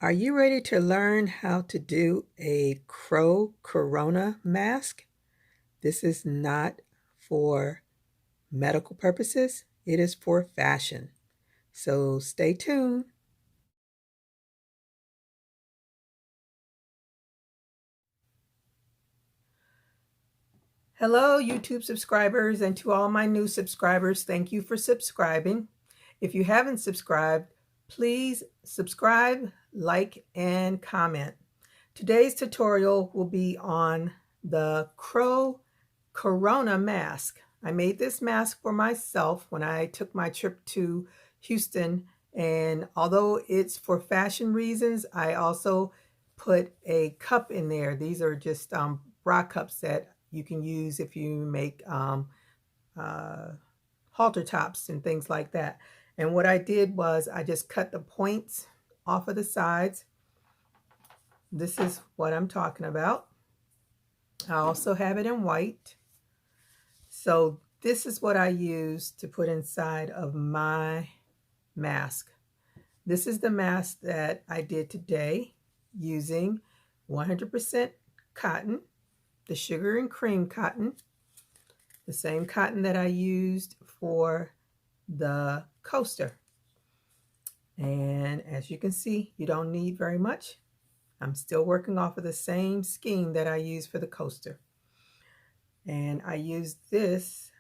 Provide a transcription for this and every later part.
Are you ready to learn how to do a Crocorona mask? This is not for medical purposes. It is for fashion. So stay tuned. Hello, YouTube subscribers, and to all my new subscribers, thank you for subscribing. If you haven't subscribed, please subscribe, like, and comment. Today's tutorial will be on the Crocorona mask. I made this mask for myself when I took my trip to Houston, and although it's for fashion reasons, I also put a cup in there. These are just bra cups that you can use if you make halter tops and things like that. And what I did was I just cut the points off of the sides. This is what I'm talking about. I also have it in white. So this is what I use to put inside of my mask. This is the mask that I did today using 100% cotton, the sugar and cream cotton, the same cotton that I used for the coaster. And as you can see, you don't need very much. I'm still working off of the same scheme that I used for the coaster. And I used this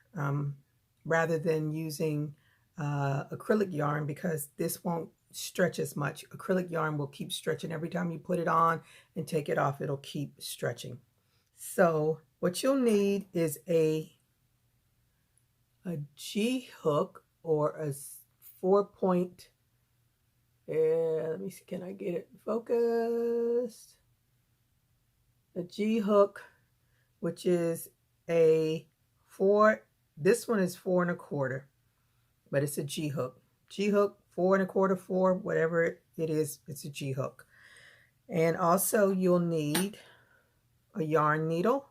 rather than using acrylic yarn because this won't stretch as much. Acrylic yarn will keep stretching. Every time you put it on and take it off, it'll keep stretching. So what you'll need is a G hook or a 4-point. Let me see, can I get it focused? A G hook, which is a 4. This one is 4 1/4, but it's a G hook. G hook, 4 1/4, 4, whatever it is, it's a G hook. And also you'll need a yarn needle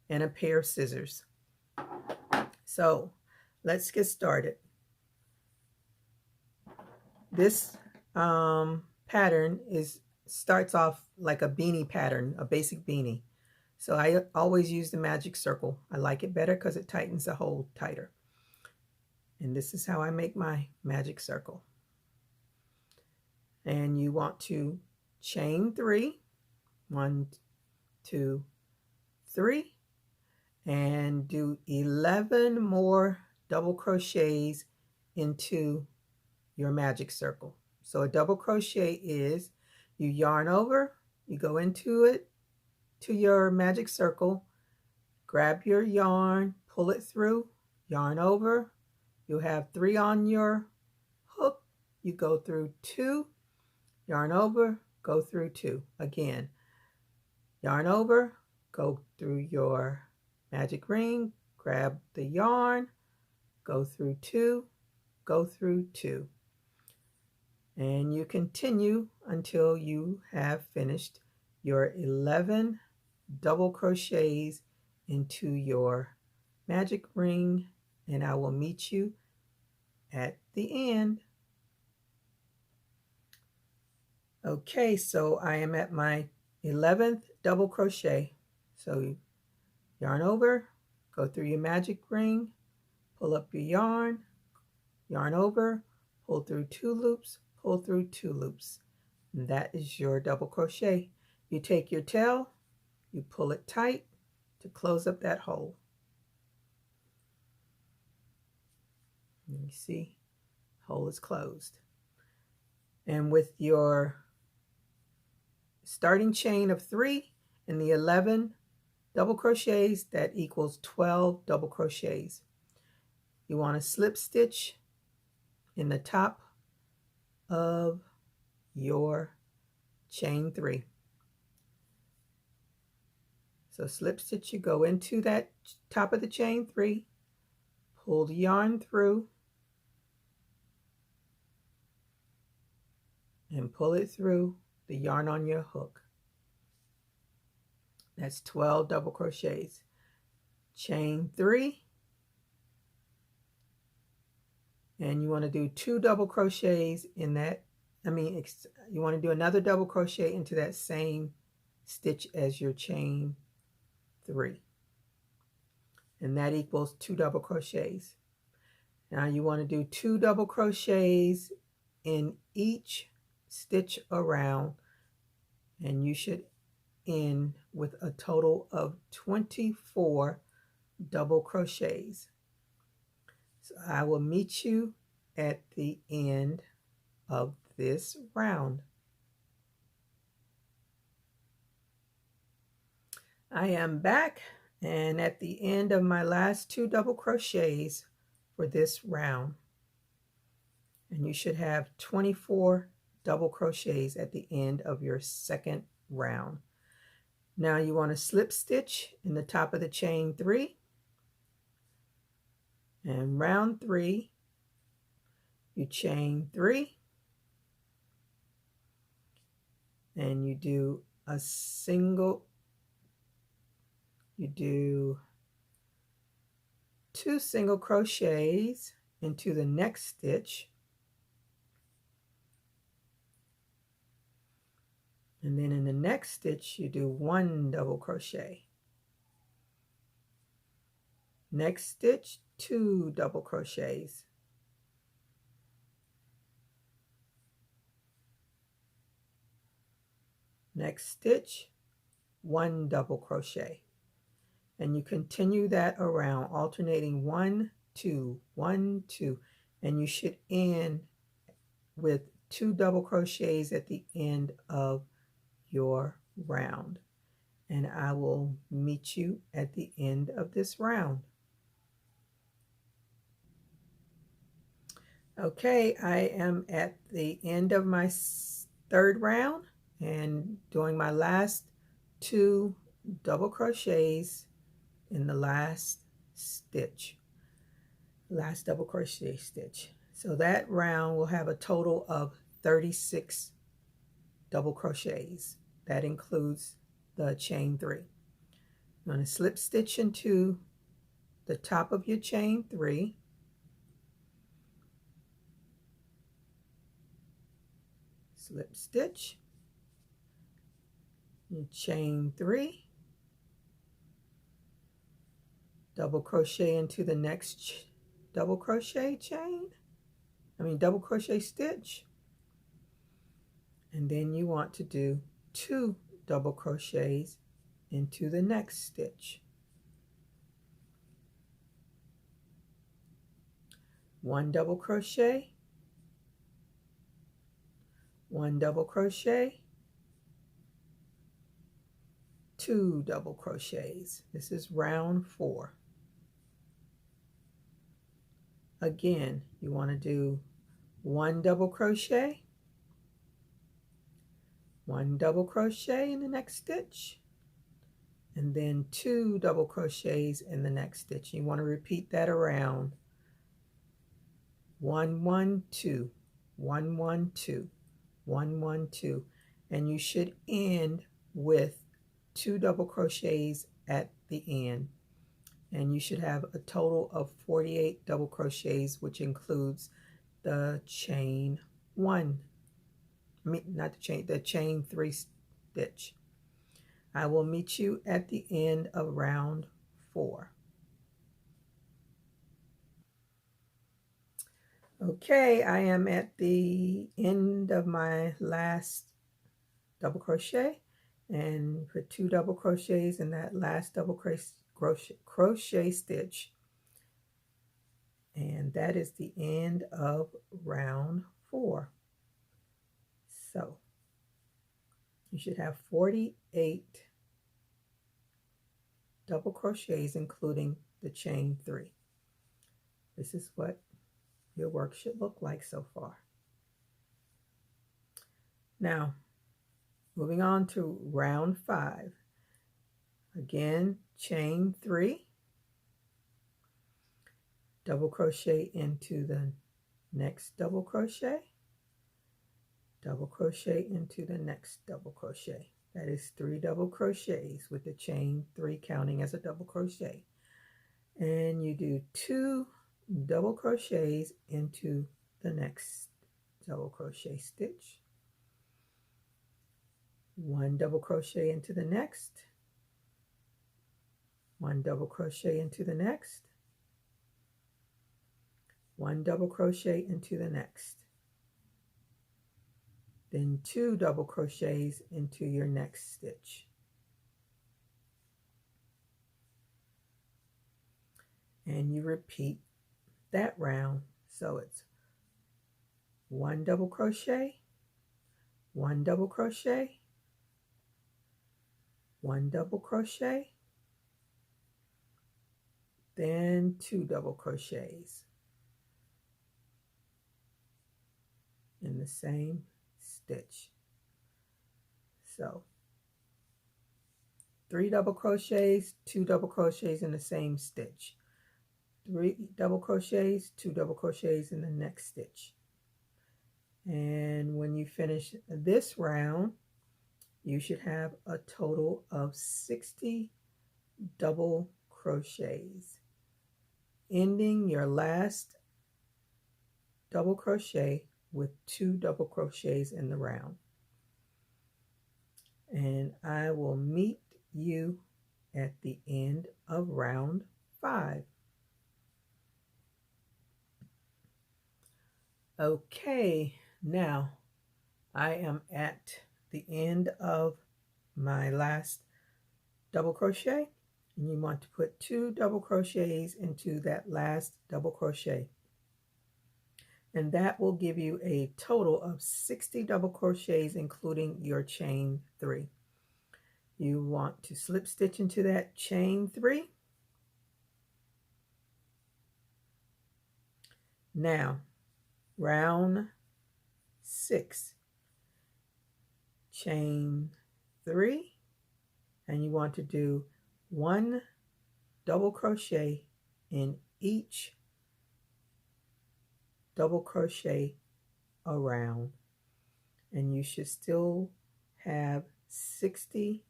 and a pair of scissors. So let's get started. This pattern starts off like a beanie pattern, a basic beanie. So I always use the magic circle. I like it better because it tightens the hole tighter. And this is how I make my magic circle. And you want to chain 3, 1, 2, 3, and do 11 more double crochets into your magic circle. So a double crochet is you yarn over, you go into it, to your magic circle, grab your yarn, pull it through, yarn over, you'll have 3 on your hook, you go through 2, yarn over, go through 2. Again, yarn over, go through your magic ring, grab the yarn, go through 2, go through 2. And you continue until you have finished your 11 double crochets into your magic ring, and I will meet you at the end. Okay, so I am at my 11th double crochet. So yarn over, go through your magic ring, pull up your yarn, yarn over, pull through 2 loops, pull through 2 loops. And that is your double crochet. You take your tail, you pull it tight to close up that hole. And you see, hole is closed. And with your starting chain of 3 and the 11 double crochets, that equals 12 double crochets. You want to slip stitch in the top of your chain 3. So slip stitch, you go into that top of the chain 3, pull the yarn through, and pull it through the yarn on your hook. That's 12 double crochets. Chain 3, and you want to do 2 double crochets in that you want to do another double crochet into that same stitch as your chain 3, and that equals 2 double crochets. Now you want to do 2 double crochets in each stitch around, and you should end with a total of 24 double crochets. So I will meet you at the end of this round. I am back, and at the end of my last 2 double crochets for this round, and you should have 24 double crochets at the end of your second round. Now you want to slip stitch in the top of the chain 3, and round 3 you chain 3, and you do a single, you do 2 single crochets into the next stitch, and then in the next stitch you do 1 double crochet. Next stitch, 2 double crochets. Next stitch, 1 double crochet. And you continue that around, alternating 1, 2, 1, 2, and you should end with 2 double crochets at the end of your round. And I will meet you at the end of this round. Okay, I am at the end of my third round and doing my last 2 double crochets in the last stitch, last double crochet stitch. So that round will have a total of 36 double crochets. That includes the chain 3. You're going to slip stitch into the top of your chain 3, slip stitch, you chain 3, double crochet into the next double crochet double crochet stitch, and then you want to do 2 double crochets into the next stitch, 1 double crochet, 1 double crochet, 2 double crochets. This is round 4. Again, you want to do 1 double crochet, 1 double crochet in the next stitch, and then 2 double crochets in the next stitch. You want to repeat that around 1, 1, 2, 1, 1, 2, 1, 1, 2, and you should end with 2 double crochets at the end, and you should have a total of 48 double crochets, which includes the chain 1. The chain 3 stitch. I will meet you at the end of round 4. Okay, I am at the end of my last double crochet, and put 2 double crochets in that last double crochet stitch, and that is the end of round 4. So you should have 48 double crochets, including the chain 3. This is what your work should look like so far. Now, moving on to round 5. Again, chain 3, double crochet into the next double crochet into the next double crochet. That is 3 double crochets with the chain 3 counting as a double crochet. And you do 2 double crochets into the next double crochet stitch, 1 double crochet into the next, 1 double crochet into the next, 1 double crochet into the next, then 2 double crochets into your next stitch. And you repeat that round. So it's 1 double crochet, 1 double crochet, 1 double crochet, then 2 double crochets in the same stitch. So 3 double crochets, 2 double crochets in the same stitch, 3 double crochets, 2 double crochets in the next stitch. And when you finish this round, you should have a total of 60 double crochets, ending your last double crochet with 2 double crochets in the round. And I will meet you at the end of round 5. Okay, now I am at the end of my last double crochet, and you want to put 2 double crochets into that last double crochet, and that will give you a total of 60 double crochets including your chain 3. You want to slip stitch into that chain 3. Now round 6, chain 3, and you want to do 1 double crochet in each double crochet around, and you should still have 60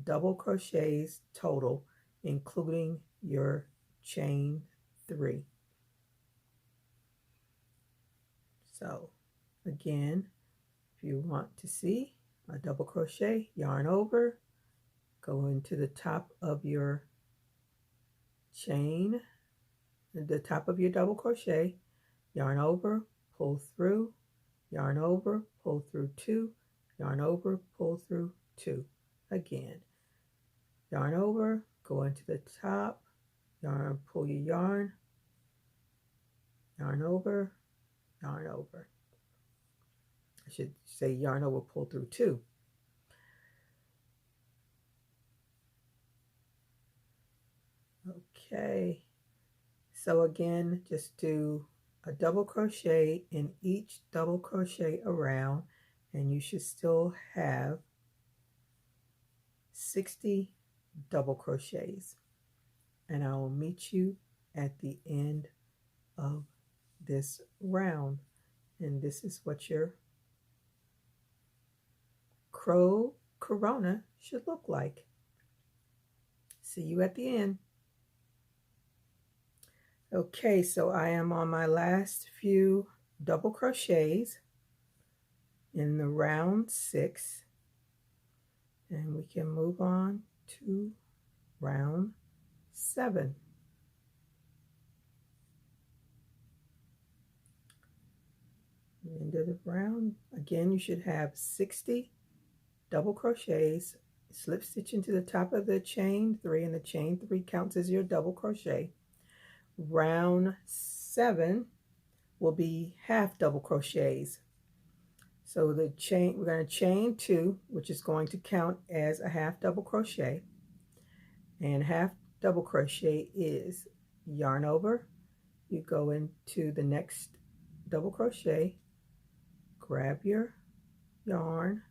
double crochets total including your chain 3. So again, if you want to see a double crochet, yarn over, go into the top of your chain, the top of your double crochet, yarn over, pull through, yarn over, pull through 2, yarn over, pull through 2. Again, yarn over, go into the top, yarn, pull your yarn, yarn over, yarn over. I should say yarn over, pull through 2. Okay, so again, just do a double crochet in each double crochet around, and you should still have 60 double crochets, and I will meet you at the end of this round. And this is what your Crocorona should look like. See you at the end. Okay, so I am on my last few double crochets in the round 6, and we can move on to round 7. End of the round, again you should have 60 double crochets, slip stitch into the top of the chain 3, and the chain 3 counts as your double crochet. Round 7 will be half double crochets. So the chain, we're going to chain 2, which is going to count as a half double crochet, and half double crochet is yarn over, you go into the next double crochet, grab your yarn,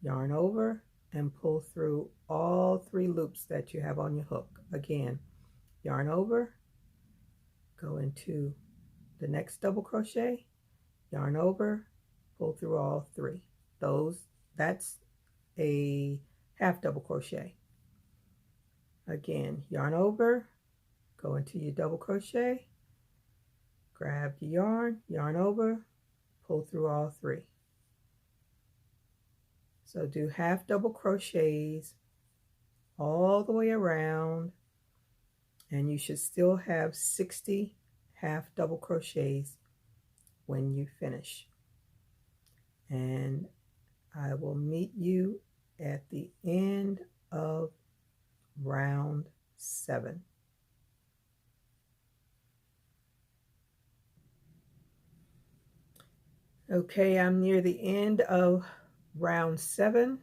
yarn over, and pull through all 3 loops that you have on your hook. Again, yarn over, go into the next double crochet, yarn over, pull through all 3. That's a half double crochet. Again, yarn over, go into your double crochet, grab your yarn, yarn over, pull through all 3. So do half double crochets all the way around, and you should still have 60 half double crochets when you finish. And I will meet you at the end of round 7. Okay, I'm near the end of round 7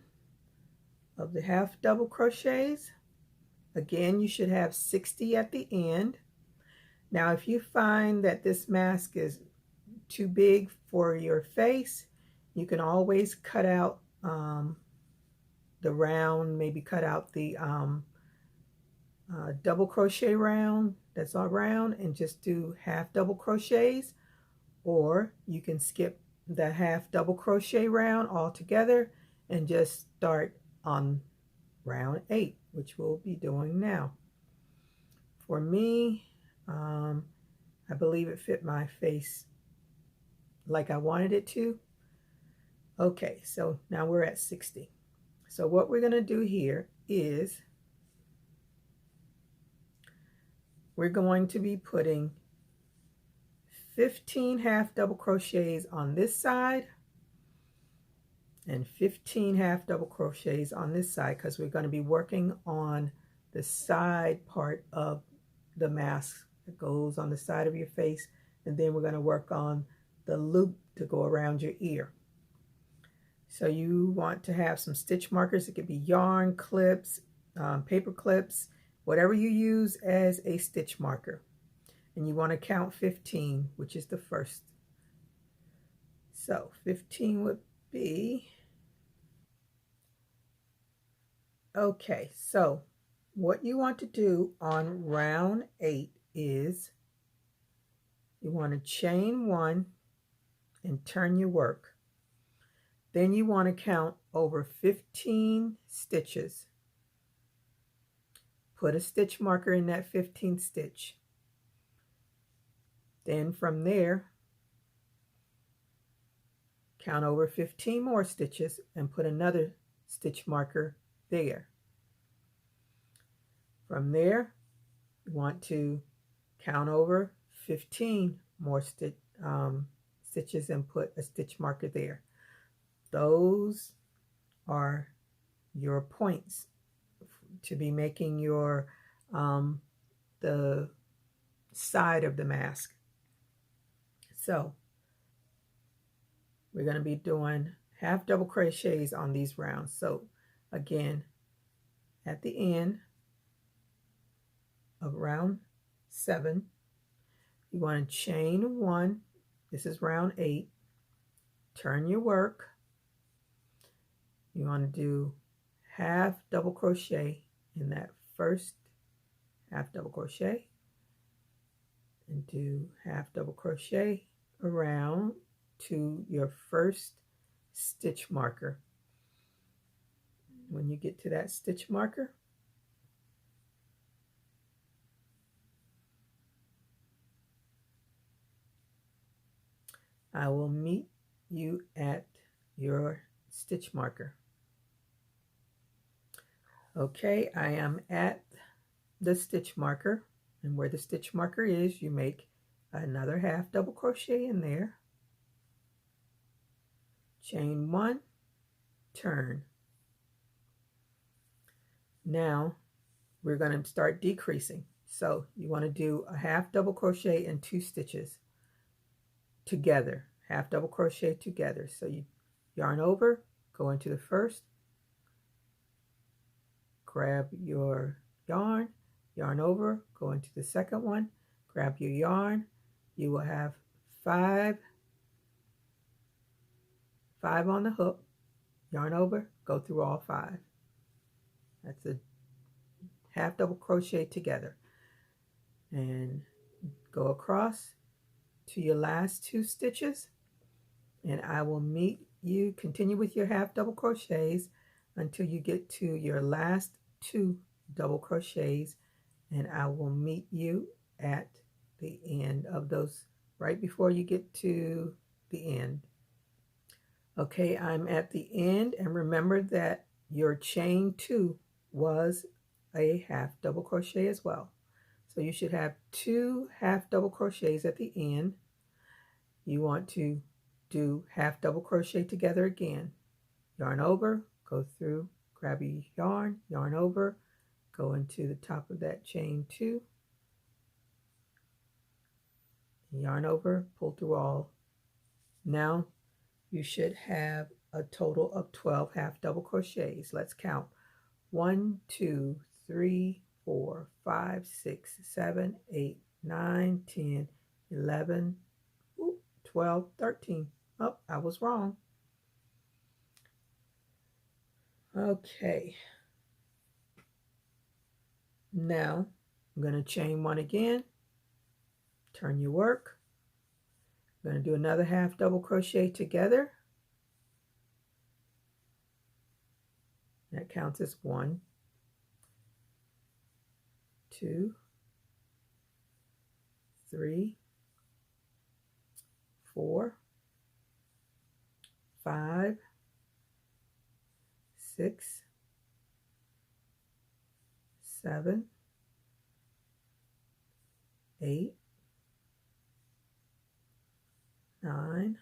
of the half double crochets. Again, you should have 60 at the end. Now, if you find that this mask is too big for your face, you can always cut out the round, maybe cut out the double crochet round that's all round and just do half double crochets, or you can skip the half double crochet round altogether and just start on round 8, which we'll be doing now. For me, I believe it fit my face like I wanted it to. Okay, so now we're at 60. So what we're going to do here is we're going to be putting 15 half double crochets on this side and 15 half double crochets on this side, because we're going to be working on the side part of the mask that goes on the side of your face, and then we're going to work on the loop to go around your ear. So you want to have some stitch markers. It could be yarn clips, paper clips, whatever you use as a stitch marker. And you want to count 15, which is the first. So 15 would be, okay, so what you want to do on round 8 is you want to chain 1 and turn your work. Then you want to count over 15 stitches. Put a stitch marker in that 15th stitch. Then from there, count over 15 more stitches and put another stitch marker there. From there, you want to count over 15 more stitches and put a stitch marker there. Those are your points to be making your the side of the mask. So we're going to be doing half double crochets on these rounds. So again, at the end of round 7, you want to chain 1. This is round 8. Turn your work. You want to do half double crochet in that first half double crochet and do half double crochet around to your first stitch marker. When you get to that stitch marker, I will meet you at your stitch marker. Okay, I am at the stitch marker, and where the stitch marker is, you make another half double crochet in there, chain 1, turn. Now we're going to start decreasing. So you want to do a half double crochet and 2 stitches together, half double crochet together. So you yarn over, go into the first, grab your yarn, yarn over, go into the second one, grab your yarn. You will have 5 on the hook, yarn over, go through all 5. That's a half double crochet together, and go across to your last 2 stitches, and I will meet you, continue with your half double crochets until you get to your last 2 double crochets, and I will meet you at the end of those, right before you get to the end. Okay, I'm at the end, and remember that your chain 2 was a half double crochet as well. So you should have 2 half double crochets at the end. You want to do half double crochet together again. Yarn over, go through, grab your yarn over, go into the top of that chain 2, yarn over, pull through all. Now you should have a total of 12 half double crochets. Let's count. 1, 2, 3, 4, 5, 6, 7, 8, 9, 10, 11, 12, 13. Oh, I was wrong. Okay. Now I'm going to chain 1 again. Turn your work. I'm going to do another half double crochet together. That counts as 1, 2, 3, 4, 5, 6, 7, 8, 9,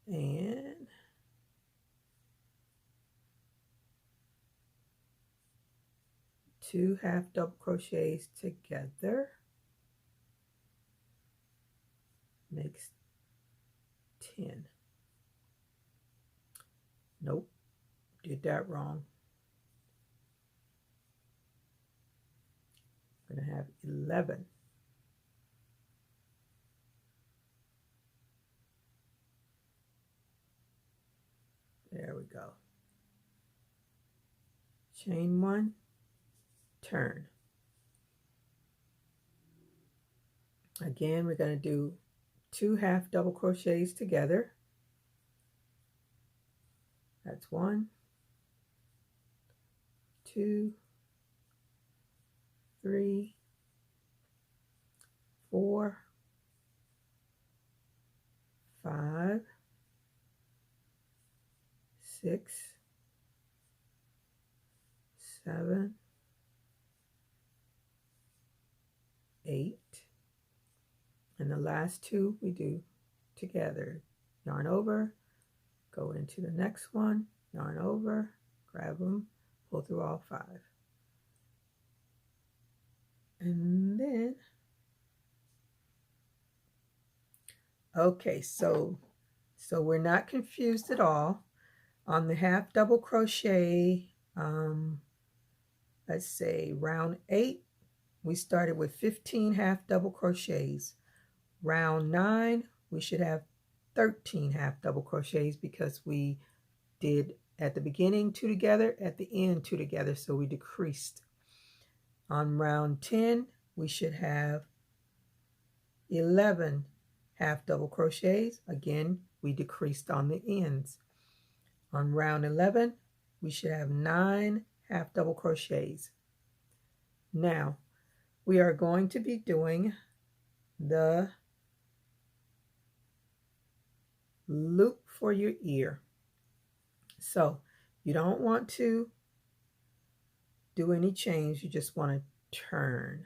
and 2 half double crochets together makes 10. Nope, did that wrong. I'm going to have 11. There we go. Chain 1, turn. Again, we're going to do 2 half double crochets together. That's 1, 2, 3, 4, 5, 6, 7, 8, and the last 2 we do together. Yarn over, go into the next one, yarn over, grab them, pull through all 5. And then, okay, so we're not confused at all. On the half double crochet, let's say round 8, we started with 15 half double crochets. Round 9, we should have 13 half double crochets because we did at the beginning 2 together, at the end 2 together, so we decreased. On round 10, we should have 11 half double crochets. Again, we decreased on the ends. On round 11, we should have 9 half double crochets. Now, we are going to be doing the loop for your ear. So you don't want to do any chains, you just want to turn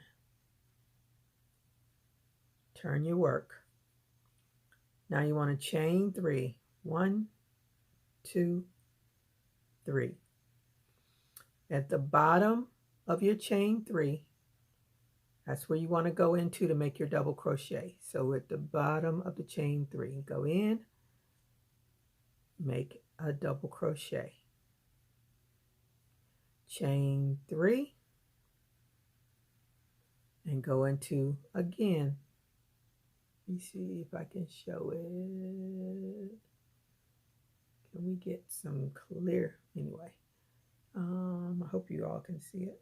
your work. Now you want to chain 3. 1, 2, 3. At the bottom of your chain 3, that's where you want to go into to make your double crochet. So at the bottom of the chain 3, go in, make a double crochet. Chain 3, and go into again. Let me see if I can show it. Can we get some clear? Anyway, I hope you all can see it.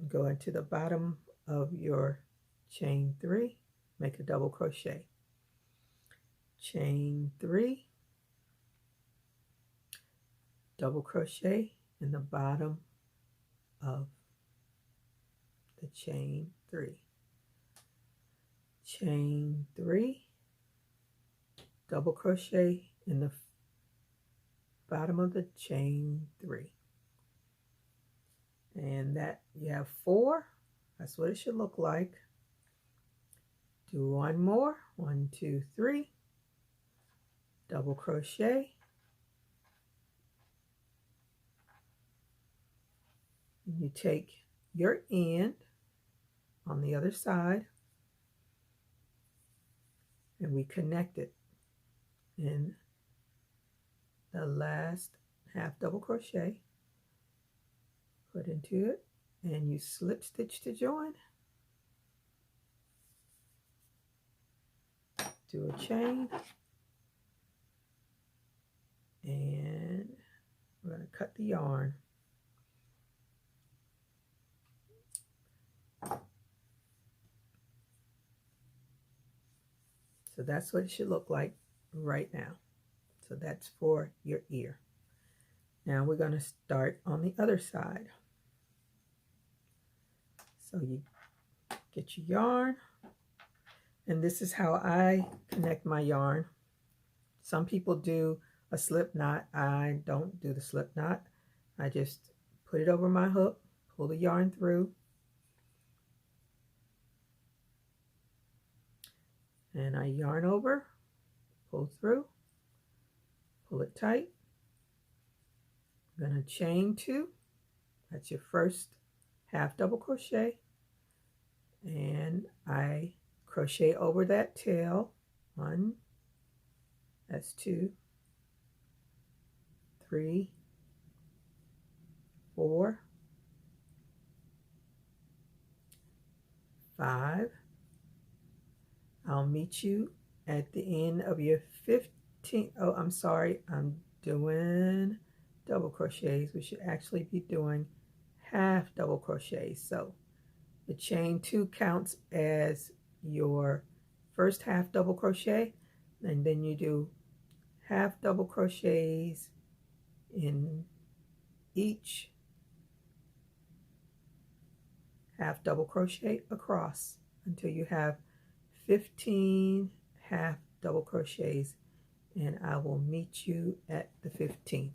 Go into the bottom of your chain 3, make a double crochet. Chain 3, double crochet in the bottom of the chain 3. chain 3, double crochet in the bottom of the chain 3, and that you have 4. That's what it should look like. Do one more, 1, 2, 3, double crochet, and you take your end on the other side and we connect it in the last half double crochet, put into it, and you slip stitch to join, do a chain, and we're going to cut the yarn. So that's what it should look like right now. So that's for your ear. Now we're going to start on the other side. So you get your yarn, and this is how I connect my yarn. Some people do a slip knot. I don't do the slip knot. I just put it over my hook, pull the yarn through, and I yarn over, pull through, pull it tight. I'm going to chain 2. That's your first half double crochet, and I crochet over that tail. 1, that's 2, 3, 4, 5. I'll meet you at the end of your 15. Oh, I'm sorry, I'm doing double crochets. We should actually be doing half double crochets. So the chain 2 counts as your first half double crochet, and then you do half double crochets in each half double crochet across until you have 15 half double crochets, and I will meet you at the 15th.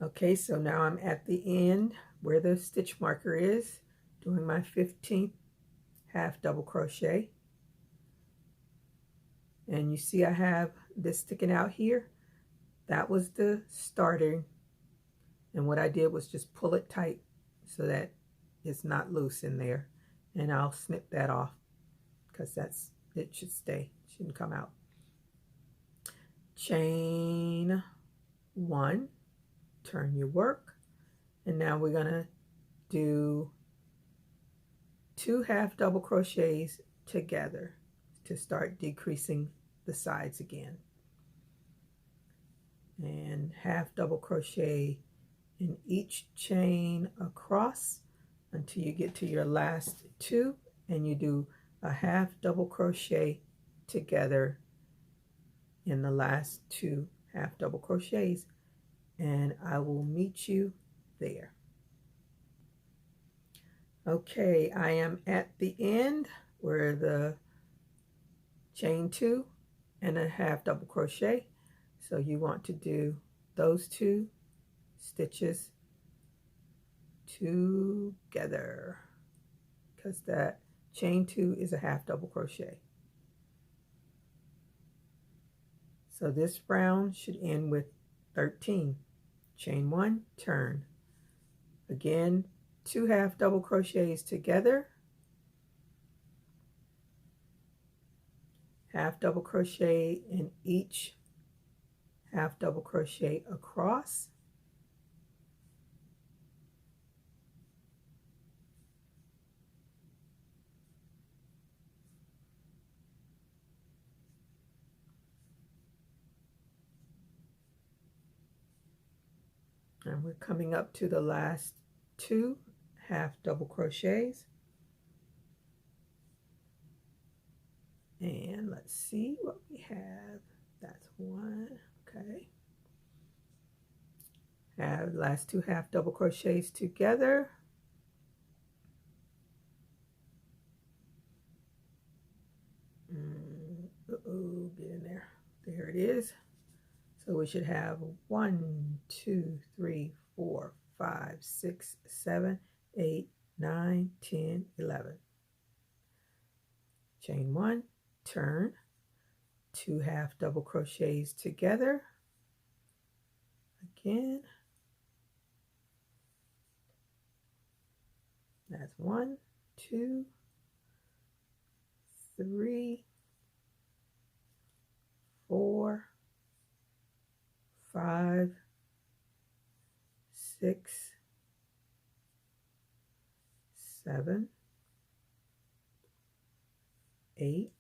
Okay, so now I'm at the end where the stitch marker is, doing my 15th half double crochet. And you see I have this sticking out here. That was the starting, and what I did was just pull it tight so that it's not loose in there, and I'll snip that off because it should stay, it shouldn't come out. Chain 1, turn your work, and now we're going to do 2 half double crochets together to start decreasing the sides again, and half double crochet in each chain across until you get to your last 2, and you do a half double crochet together in the last 2 half double crochets, and I will meet you there. Okay, I am at the end where the chain 2 and a half double crochet, so you want to do those 2 stitches together because that chain 2 is a half double crochet. So this round should end with 13. Chain 1, turn. Again, 2 half double crochets together, half double crochet in each half double crochet across, and we're coming up to the last 2 half double crochets, and let's see what we have. That's 1. Okay, have last 2 half double crochets together, get in there. There it is. So we should have 1, 2, 3, 4, 5, 6, 7, 8, 9, 10, 11. Chain 1, turn, 2 half double crochets together. Again. That's 1, 2, 3, 4, 5, 6, 7, 8,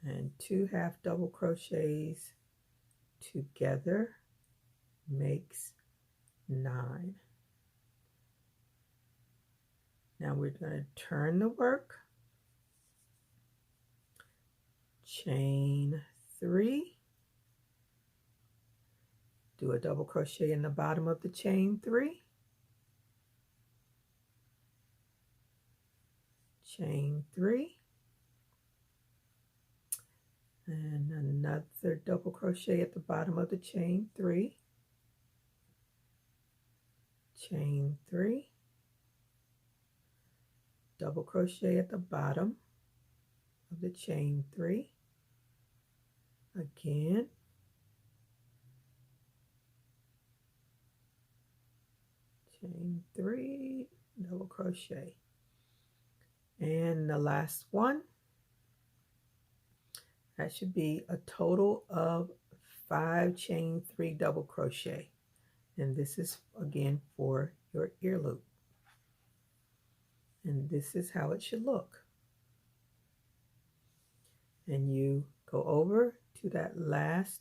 and 2 half double crochets together makes 9. Now we're going to turn the work, chain 3, do a double crochet in the bottom of the chain 3, chain 3, and another double crochet at the bottom of the chain 3, chain 3, double crochet at the bottom of the chain 3, again, chain 3, double crochet, and the last one, that should be a total of 5 chain 3 double crochet, and this is again for your ear loop, and this is how it should look. And you go over to that last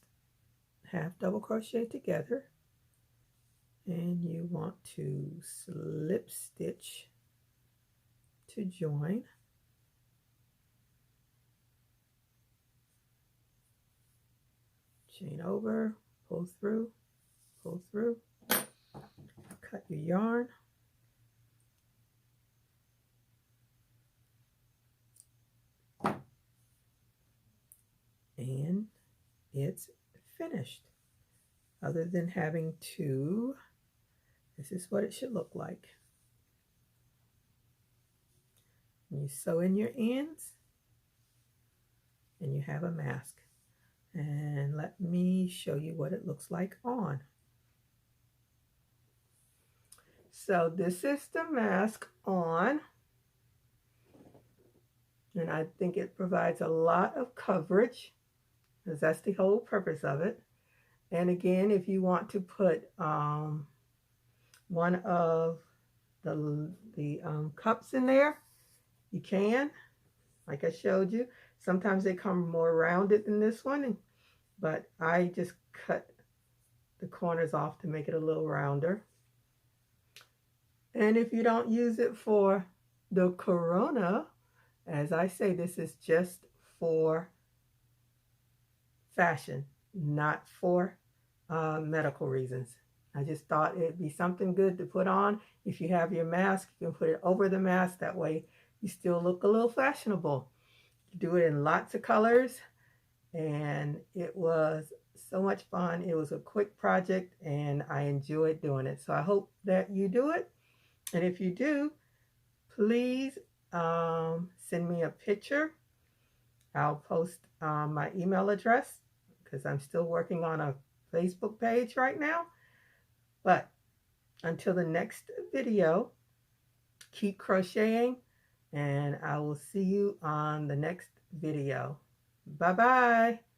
half double crochet together, and you want to slip stitch to join, chain over, pull through, cut your yarn, and it's finished. Other than having to, this is what it should look like. You sew in your ends and you have a mask. And let me show you what it looks like on. So this is the mask on, and I think it provides a lot of coverage, because that's the whole purpose of it. And again, if you want to put one of the cups in there, you can, like I showed you. Sometimes they come more rounded than this one, but I just cut the corners off to make it a little rounder. And if you don't use it for the corona, as I say, this is just for fashion, not for medical reasons. I just thought it'd be something good to put on. If you have your mask, you can put it over the mask. That way you still look a little fashionable. You do it in lots of colors, and it was so much fun. It was a quick project, and I enjoyed doing it. So I hope that you do it. And if you do, please send me a picture. I'll post my email address, because I'm still working on a Facebook page right now. But until the next video, keep crocheting, and I will see you on the next video. Bye-bye.